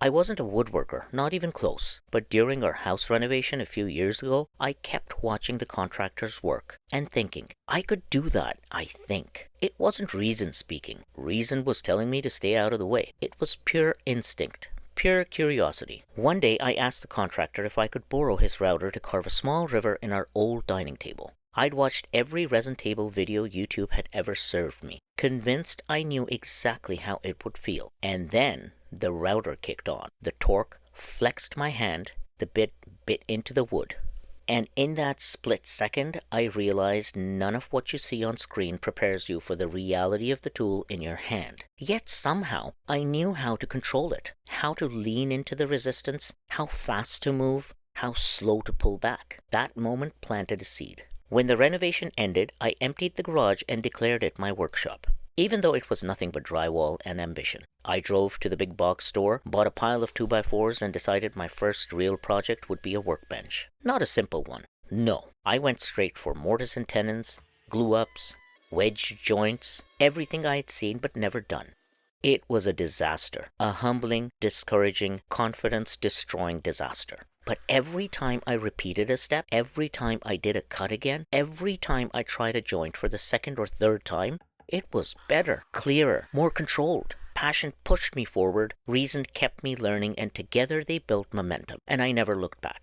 I wasn't a woodworker, not even close, but during our house renovation a few years ago, I kept watching the contractors work and thinking, I could do that, I think. It wasn't reason speaking. Reason was telling me to stay out of the way. It was pure instinct. Pure curiosity. One day I asked the contractor if I could borrow his router to carve a small river in our old dining table. I'd watched every resin table video YouTube had ever served me, convinced I knew exactly how it would feel. And then the router kicked on. The torque flexed my hand, the bit bit into the wood. And in that split second, I realized none of what you see on screen prepares you for the reality of the tool in your hand. Yet somehow, I knew how to control it, how to lean into the resistance, how fast to move, how slow to pull back. That moment planted a seed. When the renovation ended, I emptied the garage and declared it my workshop, even though it was nothing but drywall and ambition. I drove to the big box store, bought a pile of 2x4s, and decided my first real project would be a workbench. Not a simple one. No, I went straight for mortise and tenons, glue-ups, wedge joints, everything I had seen but never done. It was a disaster, a humbling, discouraging, confidence-destroying disaster. But every time I repeated a step, every time I did a cut again, every time I tried a joint for the second or third time, it was better, clearer, more controlled. Passion pushed me forward, reason kept me learning, and together they built momentum, and I never looked back.